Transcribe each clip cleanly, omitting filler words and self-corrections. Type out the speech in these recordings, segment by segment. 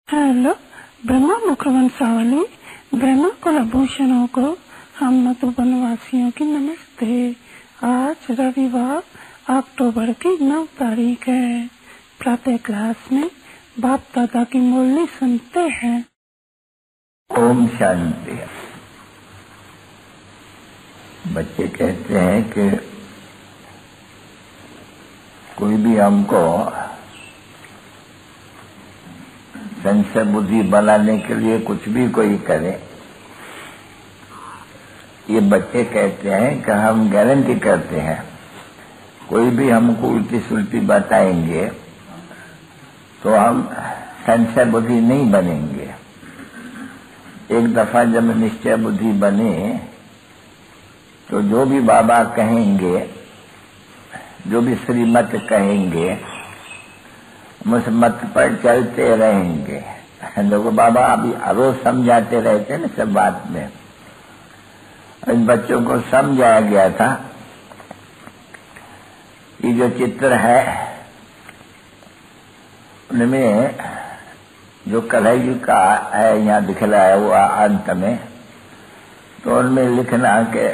Hello, Brahma मुखवंशावली, Brahma कुलभूषणों को हम मधुबनवासियों की नमस्ते। आज रविवार अक्टूबर की 9 तारीख है। प्रातः क्लास में बाप दादा की मुरली सुनते हैं। ओम शांति। बच्चे कहते हैं कि कोई भी हमको संशय बुद्धि बनाने के लिए कुछ भी कोई करे, ये बच्चे कहते हैं कि हम गारंटी करते हैं कोई भी हमको उल्टी सुल्टी बताएंगे तो हम संशय बुद्धि नहीं बनेंगे। एक दफा जब निश्चय बुद्धि बने तो जो भी बाबा कहेंगे, जो भी श्रीमत कहेंगे, उस मत पर चलते रहेंगे। देखो बाबा अभी रोज समझाते रहते हैं ना सब बात में। इन बच्चों को समझाया गया था कि जो चित्र है उनमें जो कलयुग का है यहाँ दिखला है वो अंत में, तो उनमें लिखना के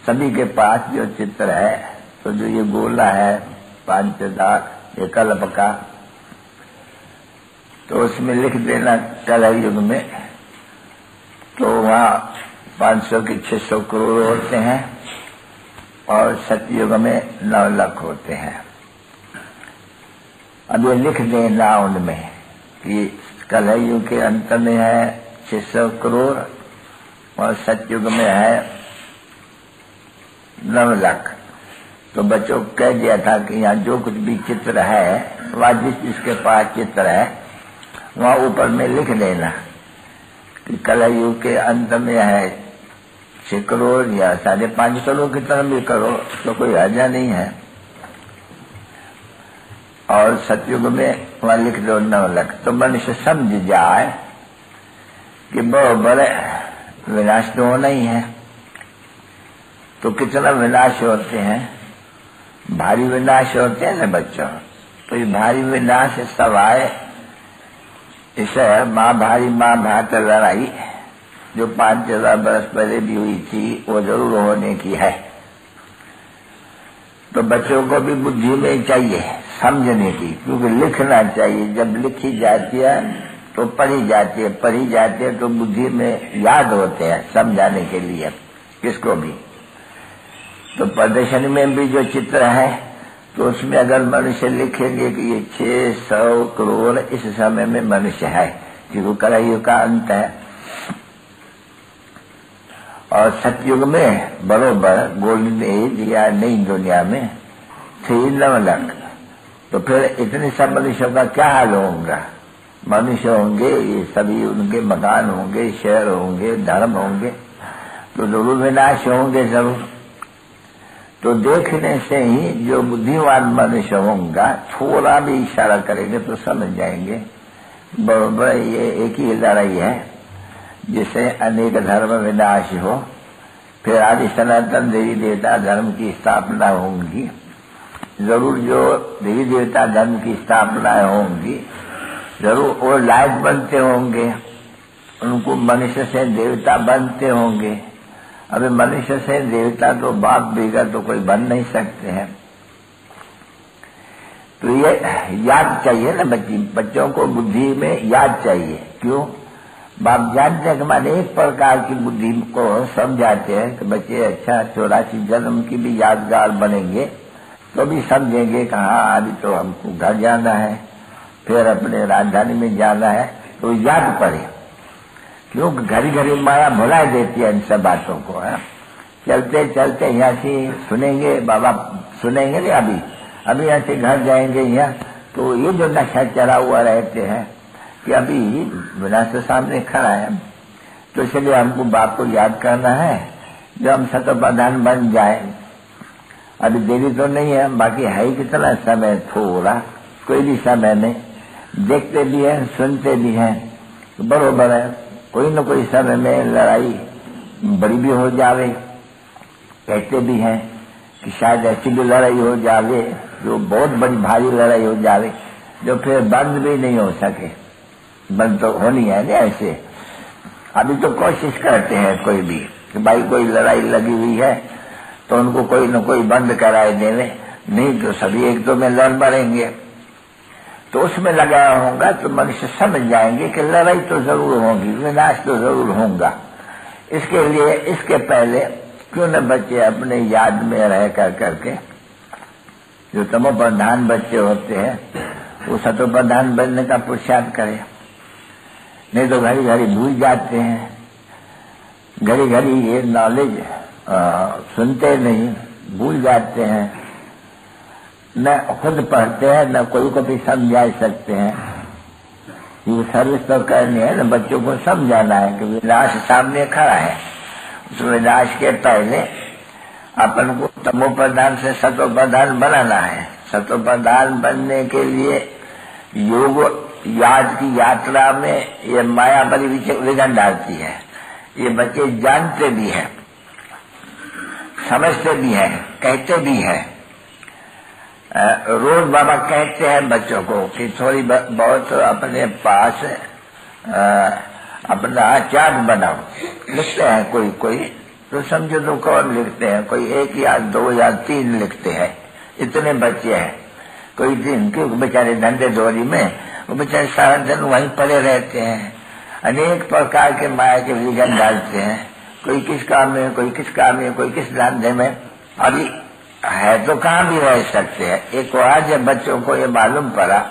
सभी के पास जो चित्र है, तो जो ये गोला है 5,000 ये कल्प का, तो उसमें लिख देना कलयुग में, तो वहाँ 500 की 600 करोड़ होते हैं और सतयुग में 9 लाख होते हैं। अब ये लिख देना उनमें कि कलयुग के अंत में है 600 करोड़ और सतयुग में है 9 लाख। तो बच्चों को कह दिया था कि यहाँ जो कुछ भी चित्र है, वह जिसके पास चित्र है वहाँ ऊपर में लिख देना कि कलयुग के अंत में है 6 करोड़ या 5.5 करोड़ की तरह भी करो तो कोई हर्जा नहीं है, और सतयुग में वहाँ लिख दो 9 लाख। तो मनुष्य समझ जाए कि बहुत बड़े विनाश तो होना ही है। तो कितना विनाश होते हैं, भारी विनाश होते हैं ना बच्चों। तो ये भारी विनाश सवाए इसे महाभारत लड़ाई जो 5,000 वर्ष पहले भी हुई थी वो जरूर होने की है। तो बच्चों को भी बुद्धि में चाहिए समझने की, क्योंकि लिखना चाहिए। जब लिखी जाती है तो पढ़ी जाती है तो बुद्धि में याद होते हैं समझाने के लिए किसको भी। तो प्रदर्शन में भी जो चित्र है तो उसमें अगर मनुष्य लिखेंगे कि ये 600 करोड़ इस समय में मनुष्य है, क्योंकि कलयुग का अंत है, और सतयुग में बरोबर गोल्डन एज या नई दुनिया में 9 लाख। तो फिर इतने सब मनुष्यों का क्या हाल होगा? मनुष्य होंगे, ये सभी उनके मकान होंगे, शहर होंगे, धर्म होंगे, तो जरूर विनाश होंगे जरूर। तो देखने से ही जो बुद्धिमान मनुष्य होगा थोड़ा भी इशारा करेंगे तो समझ जाएंगे बराबर ये एक ही लड़ाई है जिससे अनेक धर्म विनाश हो, फिर आदि सनातन देवी देवता धर्म की स्थापना होंगी। जरूर जो देवी देवता धर्म की स्थापना होंगी जरूर वो लायक बनते होंगे, उनको मनुष्य से देवता बनते होंगे। अभी मनुष्य से देवता तो बाप बेगा तो कोई बन नहीं सकते हैं। तो ये याद चाहिए ना बच्चों को, बुद्धि में याद चाहिए। क्यों? बाप जानते हैं कि हमारे एक प्रकार की बुद्धि को समझाते हैं कि बच्चे अच्छा 84 जन्म की भी यादगार बनेंगे तो भी समझेंगे कि हाँ अभी तो हमको घर जाना है, फिर अपने राजधानी में जाना है, तो याद पड़े। क्योंकि घड़ी घड़ी माया भुला देती है इन सब बातों को है। चलते चलते यहाँ से सुनेंगे, बाबा सुनेंगे नहीं, अभी यहाँ से घर जाएंगे यहाँ, तो ये जो नशा चढ़ा हुआ रहते हैं कि अभी विनाश सामने खड़ा है, तो इसलिए हमको बाप को याद करना है जब हम सतो प्रधान बन जाए। अभी देरी तो नहीं है, बाकी है ही कितना समय, थोड़ा कोई भी समय में देखते भी है सुनते भी हैं, तो बरोबर है कोई न कोई समय में लड़ाई बड़ी भी हो जावे। कहते भी हैं कि शायद ऐसी भी लड़ाई हो जावे जो बहुत बड़ी भारी लड़ाई हो जावे जो फिर बंद भी नहीं हो सके। बंद तो होनी है ना ऐसे। अभी तो कोशिश करते हैं कोई भी कि भाई कोई लड़ाई लगी हुई है तो उनको कोई न कोई बंद कराए देवे, नहीं तो सभी एक तो में लड़ मरेंगे। तो उसमें लगाया होगा तो मनुष्य समझ जाएंगे कि लड़ाई तो जरूर होगी, विनाश तो जरूर होगा। इसके लिए इसके पहले क्यों न बच्चे अपने याद में रह करके, जो तमोप्रधान बच्चे होते हैं वो सतोप्रधान बनने का पुरुषार्थ करें। नहीं तो घड़ी घड़ी भूल जाते हैं, घड़ी घड़ी ये नॉलेज सुनते नहीं, भूल जाते हैं, न खुद पढ़ते हैं न कोई को भी समझा सकते हैं। ये सर्विस तो करनी है न, बच्चों को समझाना है कि विनाश सामने खड़ा है। उस विनाश के पहले अपन को तमोप्रधान से सतोप्रधान बनाना है। सतोप्रधान बनने के लिए योग याद की यात्रा में ये माया बड़ी विघन डालती है। ये बच्चे जानते भी हैं, समझते भी हैं, कहते भी हैं। रोज बाबा कहते हैं बच्चों को कि थोड़ी बहुत अपने पास अपना चार्ट बनाओ। लिखते हैं कोई तो समझो तो कौन लिखते हैं, कोई 1 या 2 या 3 लिखते हैं, इतने बच्चे हैं। कोई दिन क्यों बेचारे धंधे दौरी में वो बेचारे सारा दिन वहीं पड़े रहते हैं, अनेक प्रकार के माया के विघन डालते हैं। कोई किस काम में, कोई किस काम में, कोई किस धंधे में। अभी है तो कहाँ भी रह सकते हैं। एक आज जब बच्चों को ये मालूम पड़ा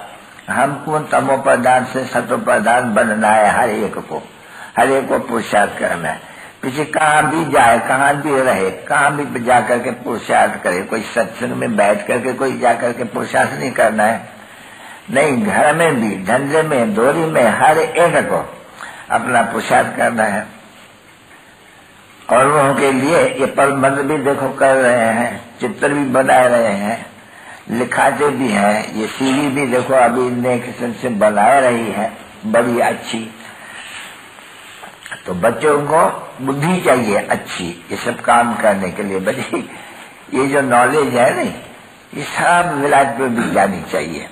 हमको तमोप्रधान से सतोप्रधान बनना है, हर एक को पुरुषार्थ करना है। पीछे कहाँ भी जाए, कहाँ भी रहे, कहाँ भी जाकर के पुरुषार्थ करे। कोई सत्संग में बैठ करके कोई जाकर के पुरुषार्थ नहीं करना है, नहीं, घर में भी, धंधे में, दौरी में, हर एक को अपना पुरुषार्थ करना है। और उनके लिए ये प्रबंध भी देखो कर रहे हैं, चित्र भी बना रहे हैं, लिखाते भी हैं। ये सीढ़ी भी देखो अभी नए किस्म से बना रही है, बड़ी अच्छी। तो बच्चों को बुद्धि चाहिए अच्छी ये सब काम करने के लिए। बड़ी ये जो नॉलेज है नहीं, ये सब विलायत पे भी जानी चाहिए,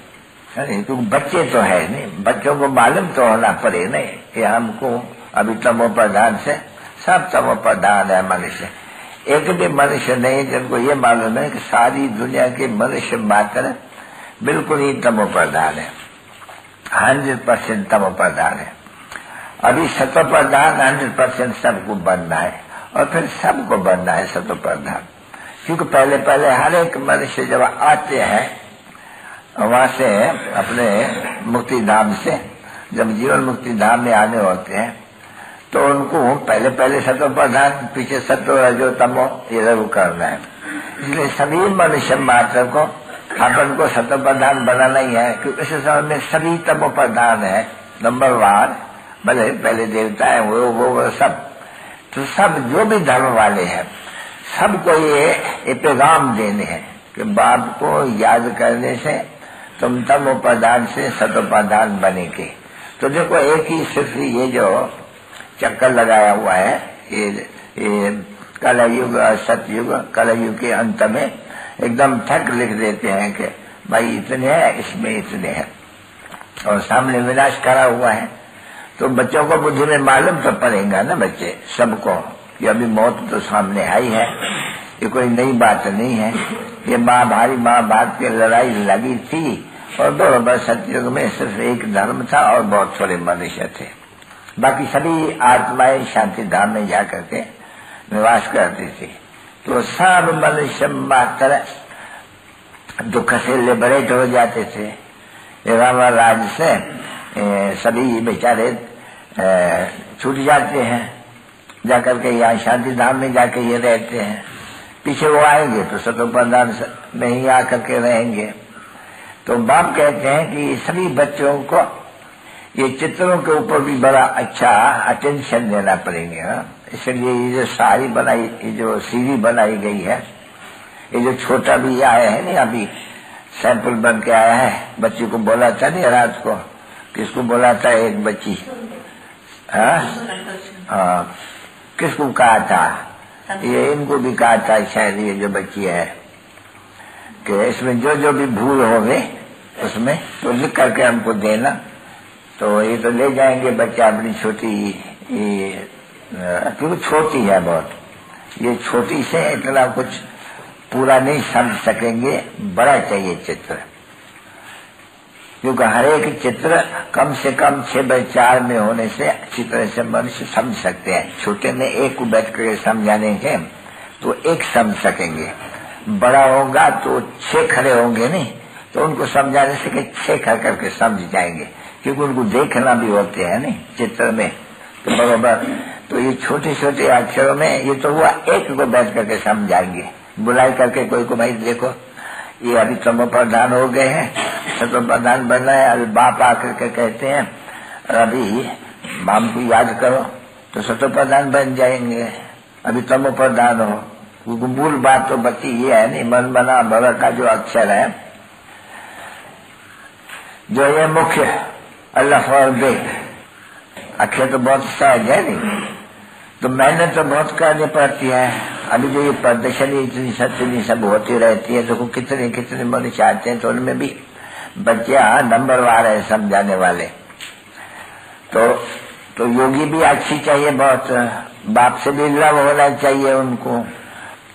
क्योंकि बच्चे तो है नहीं, बच्चों को मालूम तो होना पड़े नहीं कि हमको अभी तमोप्रधान से सब तमोप्रधान है मनुष्य। एक भी मनुष्य नहीं जिनको ये मालूम है कि सारी दुनिया के मनुष्य मात्र बिल्कुल ही तमोप्रधान है, 100% तमोप्रधान है। अभी सतोप्रधान 100% सबको बनना है, और फिर सबको बनना है सतोप्रधान। क्योंकि पहले हर एक मनुष्य जब आते हैं वहां से अपने मुक्ति धाम से, जब जीवन मुक्ति धाम में आने होते हैं तो उनको पहले सतोप्रधान, पीछे सत्व रजो तमो ये जरूर करना है। इसलिए सभी मनुष्य मात्र को अपन को सतोप्रधान बनाना ही है, क्योंकि इस समय में सभी तमोप्रधान है। नंबर 1 भले पहले देवता है वो सब, तो सब जो भी धर्म वाले हैं सबको ये पैगाम देने हैं कि बाप को याद करने से तुम तमोप्रधान से सतोप्रधान बनेंगे। तो देखो एक ही सिर्फ ये जो चक्कर लगाया हुआ है, ये कलयुग सतयुग, कलयुग के अंत में एकदम ठक लिख देते हैं कि भाई इतने हैं, इसमें इतने हैं, और सामने विनाश करा हुआ है। तो बच्चों को बुद्धि में मालूम तो पड़ेगा ना बच्चे सबको, कि अभी मौत तो सामने आई है, ये कोई नई बात नहीं है। ये महाभारत की लड़ाई लगी थी, और बराबर सतयुग में सिर्फ एक धर्म था और बहुत थोड़े मनुष्य थे, बाकी सभी आत्माएं शांति धाम में जाकर के निवास करती थी। तो सब मनुष्य मात्र दुख से लिबरेट हो जाते थे। राम राज से सभी बेचारे छूट जाते हैं, जाकर के यहाँ शांति धाम में जाके ये रहते हैं। पीछे वो आएंगे तो सतोप्रधान में ही आकर के रहेंगे। तो बाप कहते हैं कि सभी बच्चों को ये चित्रों के ऊपर भी बड़ा अच्छा अटेंशन देना पड़ेंगे। इसलिए ये जो सारी बनाई, ये जो सीढ़ी बनाई गई है, ये जो छोटा भी आया है नहीं, अभी सैंपल बन के आया है। बच्ची को बोला था नहीं रात को, किसको बोला था, एक बच्ची, हाँ किसको कहा था, ये इनको भी कहा था शायद, ये जो बच्ची है, कि इसमें जो जो भी भूल होवे उसमें तो लिख करके हमको देना, तो ये तो ले जाएंगे बच्चा अपनी छोटी, क्योंकि छोटी है बहुत, ये छोटी से इतना कुछ पूरा नहीं समझ सकेंगे, बड़ा चाहिए चित्र, क्योंकि हर एक चित्र कम से कम 6x4 में होने से अच्छी तरह से मनुष्य समझ सकते हैं। छोटे में एक को बैठ कर समझाने के तो एक समझ सकेंगे, बड़ा होगा तो 6 खड़े होंगे नहीं, तो उनको समझाने से कि 6 खड़ करके समझ जाएंगे, क्योंकि उनको देखना भी होते हैं नहीं चित्र में, तो बराबर। तो ये छोटे छोटे अक्षरों में ये तो हुआ, एक को बैठ करके समझाएंगे, बुलाई करके कोई को, भाई देखो ये अभी तमो प्रधान हो गए हैं, सतो प्रधान बनना है। अभी बाप आकर के कहते हैं अभी माम को याद करो, तो सतो प्रधान बन जाएंगे, अभी तमो प्रधान हो। क्योंकि मूल बात तो बची ये है नहीं, मन बना भव का जो अक्षर है, जो ये मुख्य अल्लाह और बे अक्षर तो बहुत सहज है नहीं, तो मेहनत तो बहुत करनी पड़ती है। अभी जो ये प्रदर्शनी इतनी सब होती रहती है, देखो कितने कितने मनुष्य आते हैं, तो उनमें भी बच्चे नंबरवार है समझाने वाले। तो योगी भी अच्छी चाहिए बहुत, बाप से भी लव होना चाहिए उनको।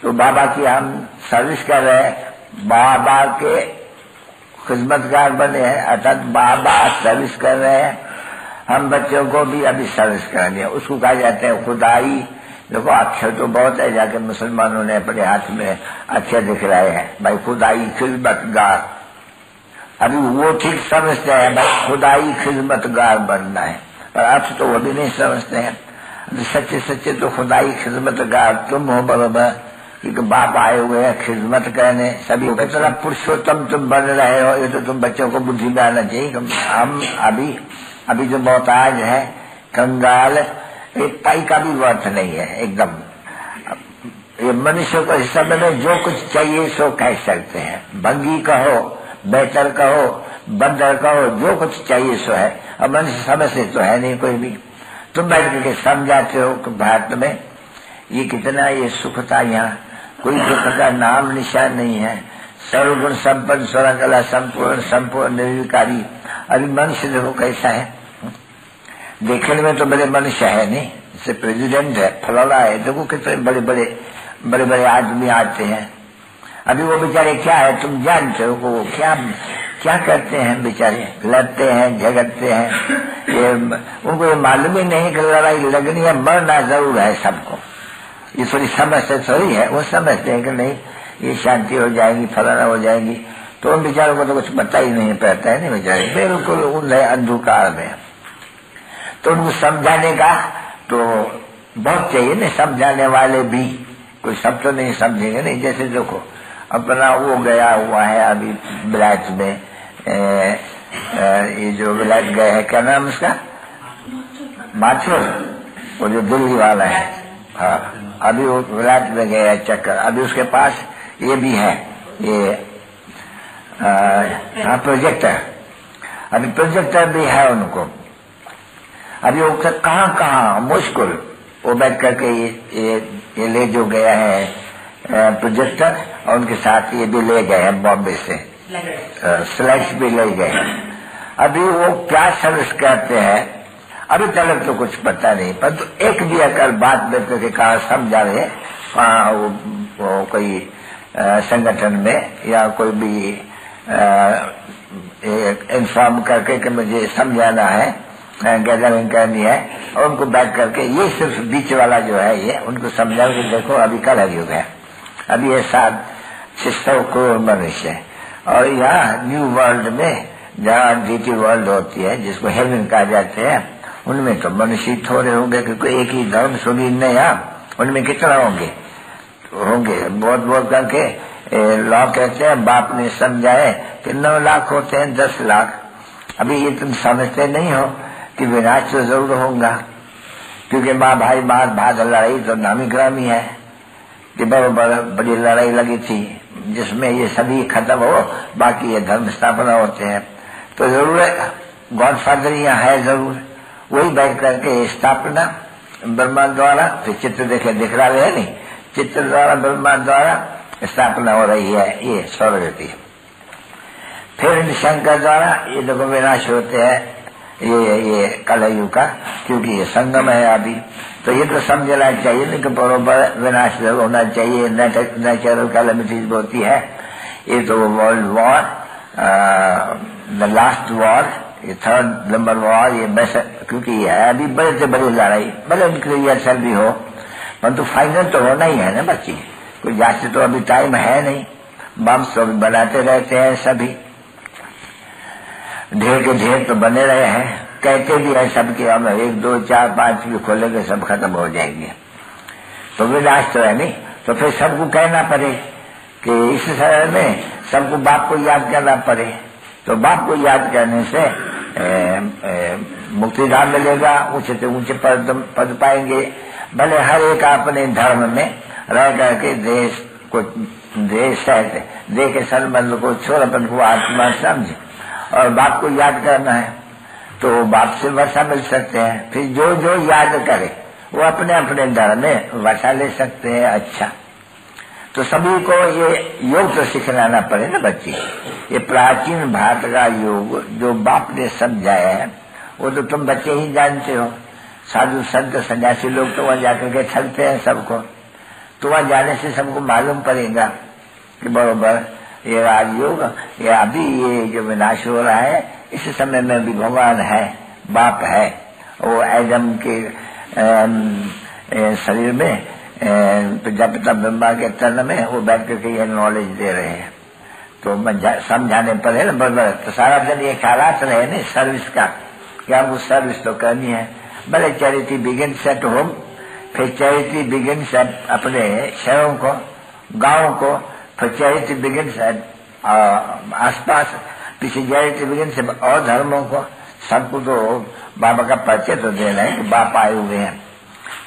तो बाबा की हम सर्विस कर रहे हैं, बाबा के खिदमतगार बने हैं, अर्थात बाबा सर्विस कर रहे हैं, हम बच्चों को भी अभी सर्विस करेंगे। उसको कहा जाता है खुदाई। देखो अक्षर तो बहुत है, जाके मुसलमानों ने अपने हाथ में अक्षर दिख रहे हैं, भाई खुदाई खिदमतगार। अभी वो ठीक समझते हैं भाई खुदाई खिदमतगार बनना है, पर अर्थ तो वो भी नहीं समझते हैं। सच्चे सच्चे तो खुदाई खिदमतगार तुम हो, बराबर, क्योंकि बाप आए हुए हैं खिदमत करने। सभी इतना पुरुषोत्तम तुम बन रहे हो, ये तो तुम बच्चों को बुद्धि में आना चाहिए। हम अभी जो मोहताज है, कंगाल, एक पाई का भी वर्थ नहीं है एकदम। ये मनुष्य को इस समय में जो कुछ चाहिए सो कह सकते हैं, भंगी कहो, बेहतर कहो, बंदर कहो, जो कुछ चाहिए सो है। अब मनुष्य समझते तो है नहीं कोई भी। तुम बैठ करके समझाते हो कि भारत में ये कितना ये सुख था, यहाँ कोई दुख का नाम निशान नहीं है, सर्वगुण संपन्न स्वरकला संपूर्ण संपूर्ण निर्विकारी। अभी मनुष्य देखो कैसा है, देखने में तो बड़े मनुष्य है नहीं, जैसे प्रेसिडेंट है, फलाना है, देखो कितने बड़े बड़े आदमी आते हैं। अभी वो बेचारे क्या है तुम जानते हो, वो क्या करते हैं बेचारे, लड़ते हैं झगड़ते हैं, ये उनको ये मालूम ही नहीं कि लड़ाई लगनी है, मरना जरूर है सबको। ये थोड़ी समस्या थोड़ी है, वो समझते हैं कि नहीं ये शांति हो जाएगी, फलाना हो जाएगी, तो उन बेचारों को तो कुछ पता ही नहीं पड़ता है नहीं, बेचारे बिल्कुल उन्हें अंधकार में। तो उनको समझाने का तो बहुत चाहिए ना, समझाने वाले भी, कोई सब तो नहीं समझेंगे नहीं। जैसे देखो अपना वो गया हुआ है अभी विलायत में, ये जो विलायत गए है, क्या नाम उसका, माथुर, वो जो दिल्ली वाला है, हाँ, अभी वो विलायत में गया है चक्कर। अभी उसके पास ये भी है, ये प्रोजेक्टर, अभी प्रोजेक्टर भी है उनको। अभी वो कहाँ मुश्किल वो बैठ करके ये ले जो गया है प्रोजेक्टर, और उनके साथ ये भी ले गए हैं बॉम्बे से, स्लाइड्स भी ले गए। अभी वो क्या सर्विस करते हैं अभी तक तो कुछ पता नहीं, पर तो एक भी अगर बात बैठ करके कहा समझा रहे, वहाँ वो कोई संगठन में या कोई भी इन्फॉर्म करके कि मुझे समझाना है, गैदरिंग करनी है, और उनको बैठ करके ये सिर्फ बीच वाला जो है ये उनको समझा के देखो अभी कल युग है, अभी ये 700 करोड़ मनुष्य है। और यहाँ न्यू वर्ल्ड में जहाँ डीटी वर्ल्ड होती है, जिसको हेवन कहा जाते हैं, उनमें तो मनुष्य थोड़े होंगे, क्योंकि एक ही धर्म सुनी नहीं, उनमें कितना होंगे, तो होंगे बहुत करके लॉ कहते हैं, बाप ने समझाए कि 9 लाख होते हैं 10 लाख। अभी ये तुम समझते नहीं हो कि विनाश तो जरूर होगा, क्योंकि माँ भाई मार भाग लड़ाई तो नामी ग्रामी है कि बड़ी लड़ाई लगी थी, जिसमें ये सभी खत्म हो, बाकी ये धर्म स्थापना होते हैं। तो जरूर गॉड फादर यहाँ है, जरूर वही बैठ करके स्थापना ब्रह्मा द्वारा, तो चित्र दिख रहा है नहीं, चित्र द्वारा ब्रह्मा द्वारा स्थापना हो रही है, ये स्वर्ग की। फिर शंकर द्वारा ये देखो विनाश होते हैं, ये कलयुग का, क्योंकि ये संगम है अभी। तो ये तो समझना चाहिए नहीं कि बरोबर विनाश होना चाहिए, नेचुरल कैलेमिटीज होती है। ये तो world war, the last war, ये 3rd नंबर वॉर, ये बेस्ट, क्योंकि ये है अभी बड़े से बड़ी लड़ाई, भले उनके लिए असर भी हो, परंतु फाइनल तो होना ही है ना बच्ची। कोई जाते तो अभी टाइम है नहीं, बम्स तो बनाते रहते हैं सभी, ढेर के ढेर तो बने रहे हैं, कहते भी है सबके हम 1 2 4 5 भी खोलेंगे सब खत्म हो जाएंगे। तो विनाश तो है नहीं, तो फिर सबको कहना पड़े कि इस समय में सबको बाप को याद करना पड़े। तो बाप को याद करने से मुक्ति धाम मिलेगा, ऊंचे से ऊंचे पद पाएंगे। भले हर एक अपने धर्म में रह करके देश के संबंध को छोड़ अपन को आत्मा समझे और बाप को याद करना है, तो बाप से वर्षा मिल सकते हैं। फिर जो जो याद करे वो अपने अपने धर्म में वर्षा ले सकते हैं। अच्छा, तो सभी को ये योग तो सिखलाना पड़े ना बच्चे। ये प्राचीन भारत का योग जो बाप ने समझाया है वो तो तुम बच्चे ही जानते हो। साधु संत सन्यासी लोग तो वहां जाकर के ठगते हैं सबको, तो वहां जाने से सबको मालूम पड़ेगा कि बरोबर ये राजयोग, ये अभी ये जो विनाश हो रहा है इस समय में भी भगवान है, बाप है। वो एडम के शरीर में प्रजापिता ब्रह्मा के तन में वो बैठ करके ये नॉलेज दे रहे हैं। तो समझाने पर है ना बराबर। तो सारा दिन ये ख्यालात रहे ना सर्विस का, क्या वो सर्विस तो करनी है। भले चैरिटी बिगिन्स एट होम, फिर चैरिटी बिगिन्स एट अपने शहरों को, गाँव को, फिर चैरिटी बिगिन्स एट आसपास, पीछे चैरिटी बिगिन्स और धर्मों को। सबको तो बाबा का परिचय तो देना है कि बाप आए हुए हैं।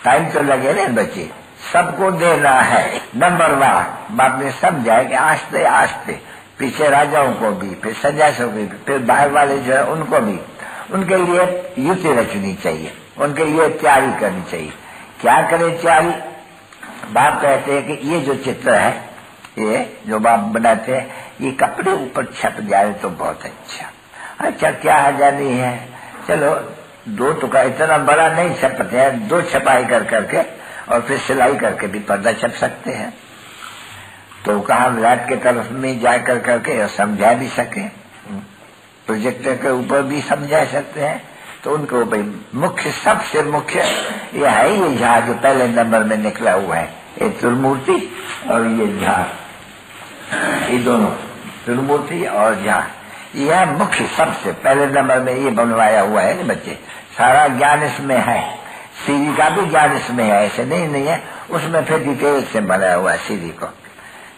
टाइम तो लगे ना बच्चे, सबको देना है। नंबर 1 बाप ने समझाया कि आस्ते आस्ते पीछे राजाओं को भी, फिर सन्यासियों को भी, फिर बाहर वाले जो है उनको भी, उनके लिए युति रखनी चाहिए, उनके लिए तैयारी करनी चाहिए। क्या करे तैयारी? बाप कहते हैं कि ये जो चित्र है, ये जो बाप बनाते हैं, ये कपड़े ऊपर छप जाए तो बहुत अच्छा। अच्छा, क्या हजारी है, चलो 2 टुकड़ा, इतना बड़ा नहीं छपते हैं, 2 छपाई कर करके और फिर सिलाई करके भी पर्दा छप सकते हैं। तो कहा विराट के तरफ में जा कर करके और समझा भी सके, प्रोजेक्टर के ऊपर भी समझा सकते हैं। तो उनको भाई मुख्य, सबसे मुख्य यह है ये जहाज जो पहले नंबर में निकला हुआ है, ये त्रिमूर्ति और ये जहाज, ये दोनों त्रिमूर्ति और जहाज, यह मुख्य सबसे पहले नंबर में ये बनवाया हुआ है ना बच्चे। सारा ज्ञान इसमें है, सीढ़ी का भी ज्ञान इसमें है, ऐसे नहीं है। उसमें फिर डिटेल से बनाया हुआ है सीढ़ी को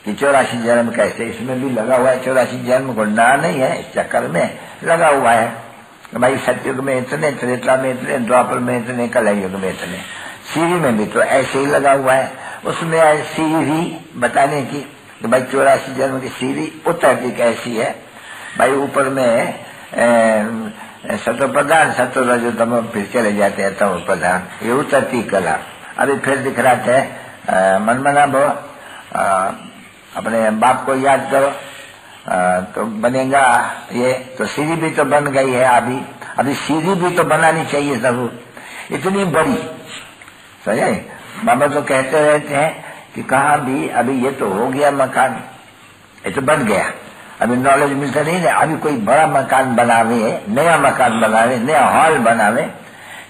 कि 84 जन्म कैसे, इसमें भी लगा हुआ है 84 जन्म को ना नहीं है, इस चक्कर में लगा हुआ है भाई। सतयुग में इतने, त्रेता में इतने, द्वापर में इतने, कलयुग में इतने। सीढ़ी में भी तो ऐसे ही लगा हुआ है, उसमें सीढ़ी बताने की कि भाई 84 जन्म की सीढ़ी उतरती कैसी है भाई। ऊपर में सतो प्रधान, सतो रजो तमो, फिर चले जाते हैं तमो प्रधान, ये उतरती कला। अभी फिर दिख रहा था मनमना भो, अपने बाप को याद करो तो बनेगा ये। तो सीढ़ी भी तो बन गई है अभी सीढ़ी भी तो बनानी चाहिए जरूर, इतनी बड़ी। समझे? बाबा तो कहते रहते हैं कि कहाँ भी अभी ये तो हो गया मकान, ये तो बन गया, अभी नॉलेज मिलता नहीं है। अभी कोई बड़ा मकान बनावे, नया मकान बनावे, नया हॉल बनावे,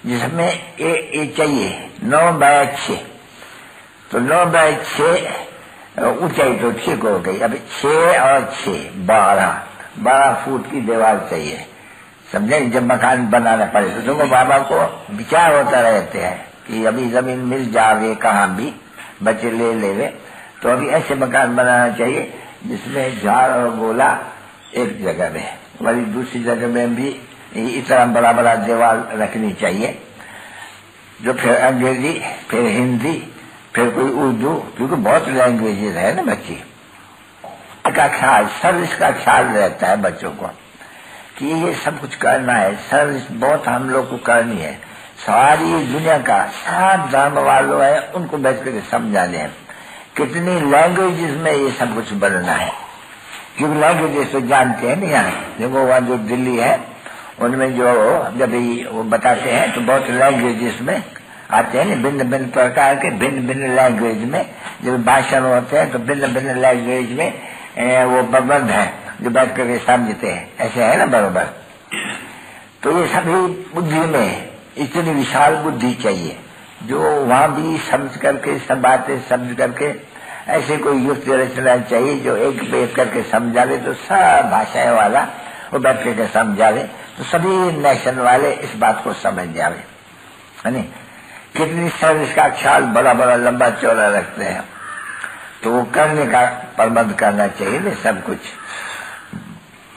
जिसमें ये चाहिए 9 बाय 6। तो 9 बाय 6 ऊंचाई तो ठीक हो गई। अभी 6 और 6 12 फुट की दीवार चाहिए। समझे? जब मकान बनाना पड़े तो तुमको बाबा को विचार होता रहते हैं कि अभी जमीन मिल जावे, कहाँ भी बच्चे ले लेवे, तो अभी ऐसे मकान बनाना चाहिए जिसमें झाड़ और गोला एक जगह में, वही दूसरी जगह में भी इतना बड़ा बड़ा दीवार रखनी चाहिए। जो फिर अंग्रेजी, फिर हिंदी, फिर कोई उर्दू, क्योंकि बहुत लैंग्वेजेस है ना बच्ची का ख्याल, सर्विस का ख्याल रहता है बच्चों को कि ये सब कुछ करना है। सर्विस बहुत हम लोग को करनी है। सारी दुनिया का सब धर्म वालों है, उनको बैठ कर समझाने हैं कितनी लैंग्वेजेस में ये सब कुछ बनना है। क्योंकि लैंग्वेजेस तो जानते हैं नहीं यहाँ, देखो वहाँ जो दिल्ली है उनमें जो जब वो बताते हैं तो बहुत लैंग्वेजेस में आते हैं, भिन्न भिन्न प्रकार के भिन्न भिन्न लैंग्वेज में जब भाषण होते हैं तो भिन्न भिन्न लैंग्वेज में वो प्रबंध है जो बैठ करके समझते हैं, ऐसे है ना बरोबर। तो ये सभी बुद्धि में इतनी विशाल बुद्धि चाहिए जो वहां भी समझ करके सब बातें समझ करके ऐसे कोई युक्ति रचना चाहिए जो एक बेट करके समझा ले, तो सब भाषाएं वाला वो बैठ करके समझा ले तो सभी नेशन वाले इस बात को समझ जावे, है नहीं। कितनी सर्विस का ख्याल बड़ा बड़ा लंबा चौड़ा रखते हैं, तो वो करने का प्रबंध करना चाहिए ना। सब कुछ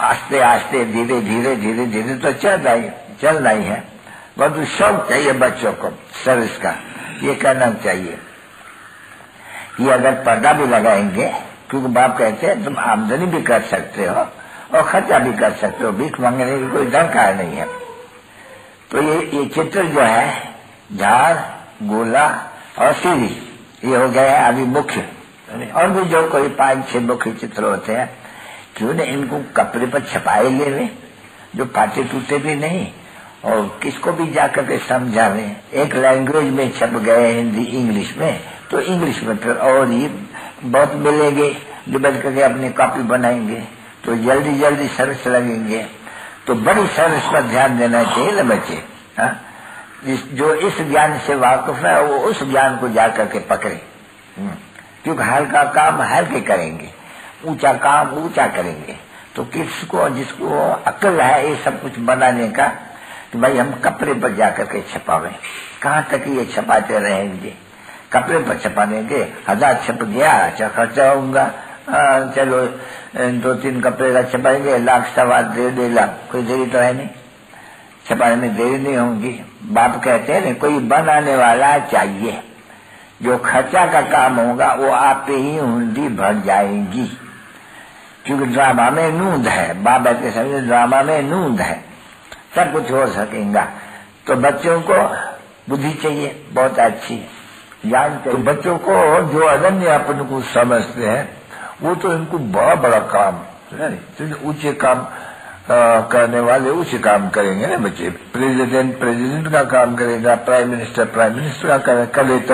आस्ते आस्ते धीरे धीरे धीरे धीरे तो चलना ही है, परंतु शौक चाहिए बच्चों को सर्विस का, ये करना चाहिए। ये अगर पर्दा भी लगाएंगे, क्योंकि बाप कहते हैं तुम आमदनी भी कर सकते हो और खर्चा भी कर सकते हो, भीख मांगने की कोई दरकार नहीं है। तो ये चित्र जो है झाड़, गोला और सीढ़ी, ये हो गया है अभी मुख्य। और भी जो कोई 5-6 मुख्य चित्र होते हैं, क्यों न इनको कपड़े पर छपाए ले जो फाटे टूटे भी नहीं, और किसको भी जाकर के समझावे। एक लैंग्वेज में छप गए हिंदी इंग्लिश में, तो इंग्लिश में फिर और ही बहुत मिलेंगे जो बच करके अपनी कॉपी बनाएंगे, तो जल्दी जल्दी सर्विस लगेंगे। तो बड़ी सर्विस पर ध्यान देना चाहिए ना बच्चे। जो इस ज्ञान से वाकिफ है वो उस ज्ञान को जाकर के पकड़े, क्योंकि हल्का काम हल्के करेंगे, ऊंचा काम ऊंचा करेंगे। तो किसको जिसको अक्ल है ये सब कुछ बनाने का, कि भाई हम कपड़े पर जाकर के छपावे, कहाँ तक ये छपाते रहेंगे। कपड़े पर छपाने के 1000 छप गया, अच्छा खर्चा होगा, चलो 2-3 कपड़े का छपाएंगे, 1,00,000 लाख, कोई देरी तो है नहीं, छपाने में देरी नहीं होगी। बाप कहते हैं कोई बनाने वाला चाहिए, जो खर्चा का काम होगा वो आप पे ही हुंडी भर जाएगी, क्योंकि ड्रामा में नूंद है। बाबा के समझे ड्रामा में नूंद है, सब कुछ हो सकेगा। तो बच्चों को बुद्धि चाहिए बहुत अच्छी, ज्ञान चाहिए। तो बच्चों को जो अनन्य अपन को समझते हैं वो तो इनको बहुत बड़ा काम, ऊंचे काम करने वाले ऊंचे काम करेंगे ना बच्चे। प्रेसिडेंट का काम करेगा, प्राइम मिनिस्टर का करेगा,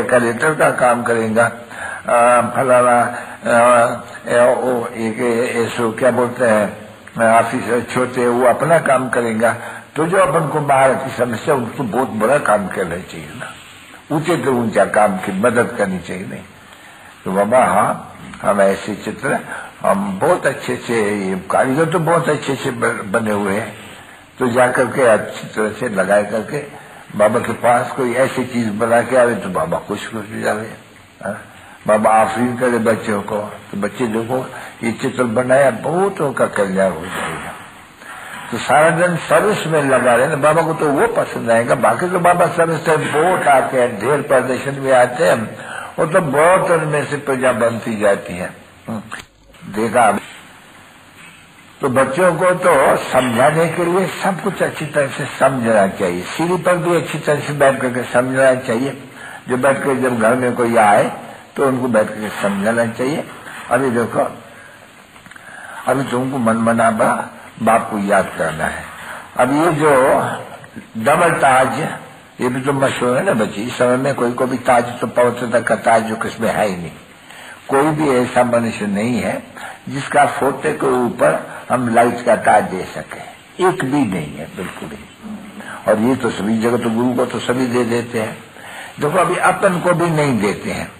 कलेक्टर का काम करेगा, फलाना एक क्या बोलते हैं ऑफिसर छोटे, वो अपना काम करेगा। तो जो अपन को बाहर की समस्या उनको बहुत बड़ा काम करना चाहिए ना, ऊंचे तो ऊंचा काम की मदद करनी चाहिए। नहीं तो बाबा हाँ, हम ऐसे चित्र हम बहुत अच्छे ये कारीगर तो बहुत अच्छे बने हुए हैं, तो जाकर के अच्छी तरह से लगाए करके बाबा के पास कोई ऐसी चीज बना के आवे तो बाबा खुश हो जावे। बाबा आफरीन करे बच्चों को, तो बच्चे देखो ये चित्र बनाया, बहुत उनका कल्याण हो जाएगा। तो सारा दिन सर्विस में लगा रहे ना, बाबा को तो वो पसंद आएगा। बाकी तो बाबा सर्विस टाइम बहुत आते हैं, ढेर प्रदर्शन में आते हैं, वो तो बहुत उनमें से प्रजा बनती जाती है। देखा तो बच्चों को तो समझाने के लिए सब कुछ अच्छी तरह से समझना चाहिए, सीढ़ी पर भी अच्छी तरह से बैठ करके समझना चाहिए। जो बैठ कर जब घर में कोई आए तो उनको बैठ करके समझाना चाहिए। अभी देखो, अभी तुमको मन बना बाप को याद करना है। अब ये जो डबल ताज, ये भी तो मशहूर है ना बच्ची। इस समय में कोई को भी ताज तो पवित्रता का ताज जो किसमें है ही नहीं, कोई भी ऐसा मनुष्य नहीं है जिसका फोटे के ऊपर हम लाइट का ताज दे सके, एक भी नहीं है, बिल्कुल ही। और ये तो सभी जगह तो गुरु को तो सभी दे देते हैं। देखो अभी अपन को भी नहीं देते हैं,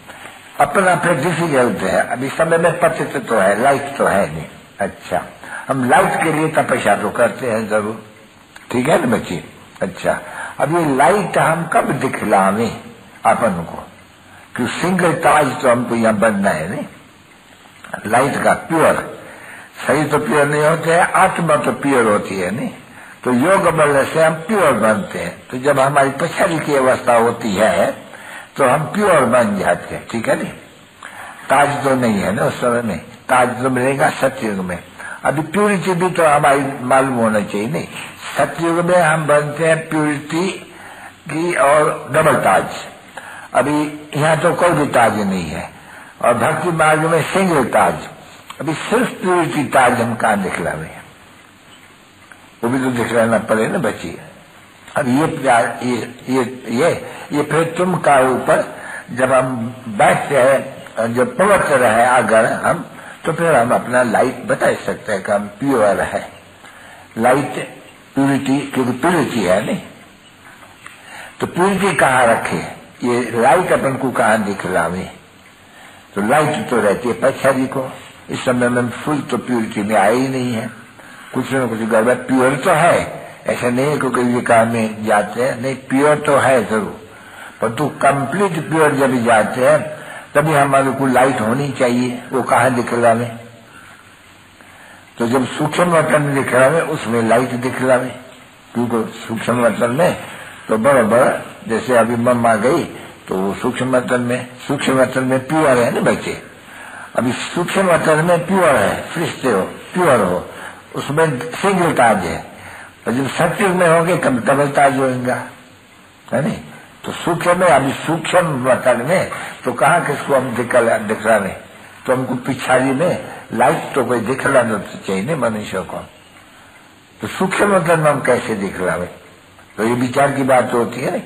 अपना फिर डिफिकल्ट है। अभी समय में पतित तो है, लाइट तो है नहीं। अच्छा, हम लाइट के लिए तपस्या तो करते हैं जरूर, ठीक है ना बच्ची। अच्छा, अब ये लाइट हम कब दिखलावे अपन को, कि सिंगल ताज तो हमको यहाँ बनना है नहीं, लाइट का प्योर। सही तो प्योर नहीं होते हैं, आत्मा तो प्योर होती है नहीं। तो योग बल से हम प्योर बनते हैं। तो जब हमारी पछाड़ी की अवस्था होती है तो हम प्योर बन जाते हैं, ठीक है नहीं। ताज तो नहीं है ना उस समय में, ताज तो मिलेगा सतयुग में। अभी प्योरिटी भी तो हमारी मालूम होना चाहिए नहीं। सतयुग में हम बनते हैं प्योरिटी की और डबल ताज। अभी यहाँ तो कोई भी ताज नहीं है, और भक्ति मार्ग में सिंगल ताज। अभी सिर्फ प्योरिटी ताज हम कहाँ दिखला रहे हैं, वो भी तो दिखलाना पड़े ना बच्ची। अब ये प्यार ये फिर तुम का ऊपर जब हम बैठते हैं, जब पवित्र है अगर हम, तो फिर हम अपना लाइट बता सकते हैं कि हम प्योर है। लाइट प्यूरिटी, क्योंकि प्यूरिटी है नहीं, तो प्यूरिटी कहाँ रखे, ये लाइट अपन को कहाँ दिखलावे। तो लाइट तो रहती है पछाड़ी को। इस समय में फुल तो प्यूरिटी में आया ही नहीं है, कुछ न कुछ गड़बड़। प्योर तो है, ऐसा नहीं है क्योंकि ये काम में जाते हैं, नहीं प्योर तो है जरूर, परंतु कंप्लीट प्योर जब जाते हैं तभी हमारे को लाइट होनी चाहिए। वो कहाँ दिखलावे, तो जब सूक्ष्म वतन में दिखलावे उसमें लाइट दिखलावे, क्योंकि सूक्ष्म वतन में तो बराबर जैसे अभी मम्मा गई तो वो सूक्ष्म वतन में प्योर है ना बच्चे। अभी सूक्ष्म वतन में प्योर है, फरिश्ते हो प्योर हो, उसमें सिंगल ताज है। और जब सत्युग में होंगे कब डबल ताज होगा, है नहीं। तो सूक्ष्म में, अभी सूक्ष्म वतन में तो कहाँ किसको हम दिखलावे, तो हमको पिछाड़ी में लाइट तो कोई दिखलाना तो चाहिए ना मनुष्य को। तो सूक्ष्म वतन में हम कैसे दिखलावे, तो ये विचार की बात होती है ना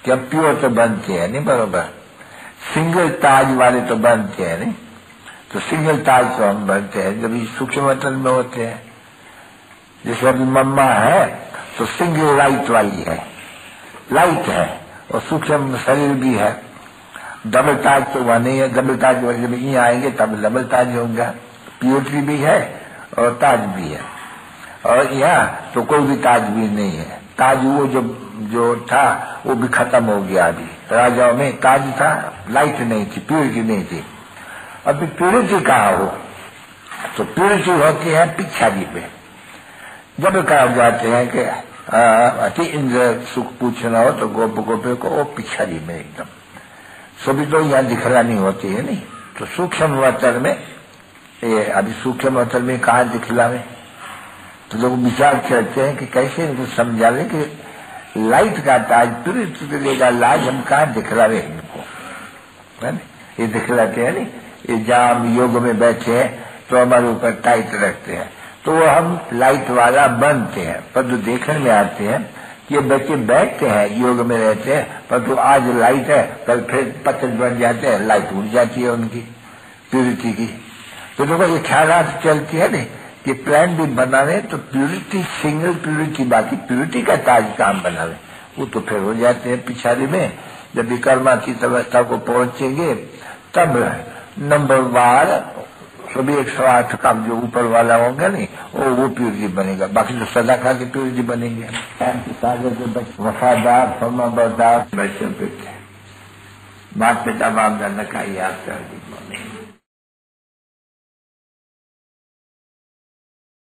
कि हम प्योर तो बनते हैं नहीं, बरोबर सिंगल ताज वाले तो बनते हैं नहीं। तो सिंगल ताज तो हम बनते हैं जब सूक्ष्म वतन में होते हैं। जैसे अभी मम्मा है तो सिंगल लाइट वाली है, लाइट है, और सूक्ष्म शरीर भी है। डबल ताज तो वह नहीं है, डबल ताज वाले जब यहाँ आएंगे तब डबल ताज होगा। प्योरिटी भी है और ताज भी है, और यहाँ तो कोई भी ताज भी नहीं है। ताज वो जो था वो भी खत्म हो गया। अभी राजाओं में ताज था, लाइट नहीं थी, प्योरिटी नहीं थी। अभी प्योरिटी कहाँ हो, तो प्योरिटी होती है पिछाड़ी पे। जब कहा जाते हैं कि अति इंद्र सुख पूछना हो तो गोपे को वो पिछाड़ी में एकदम सभी तो यहाँ दिखलानी होती है नहीं। तो सूक्ष्म वतन में ये अभी सूक्ष्म वतन में कहाँ दिखलावे, तो लोग विचार करते हैं कि कैसे इनको समझावे कि लाइट का ताज प्योरिटी लेगा लाज हम कहाँ दिखलावे इनको, है ना। ये दिखलाते हैं नहीं, ये जहाँ हम योग में बैठे हैं तो हमारे ऊपर टाइट रखते हैं, तो वो हम लाइट वाला बनते हैं। पर जो देखने में आते हैं कि ये बच्चे बैठते हैं योग में रहते हैं, पर तो आज लाइट है कल फिर पत्थर बन जाते हैं, लाइट उड़ जाती है उनकी प्यूरिटी की। तो देखो ये ख्याल चलती है ना कि प्लान भी बनावे तो प्यूरिटी, सिंगल प्यूरिटी, बाकी प्यूरिटी का ताज काम बनावे, वो तो फिर हो जाते हैं पिछाड़ी में। जब विकर्मातीत अवस्था को पहुंचेंगे तब नंबर वार सभी 108 का जो ऊपर वाला होगा नहीं वो प्यूरिटी बनेगा, बाकी जो सदा खा के प्यूरिटी बनेंगे। वफादार फर्मा बरदार बच्चों पे माता पिता बाप दादा का याद कर दीजिए।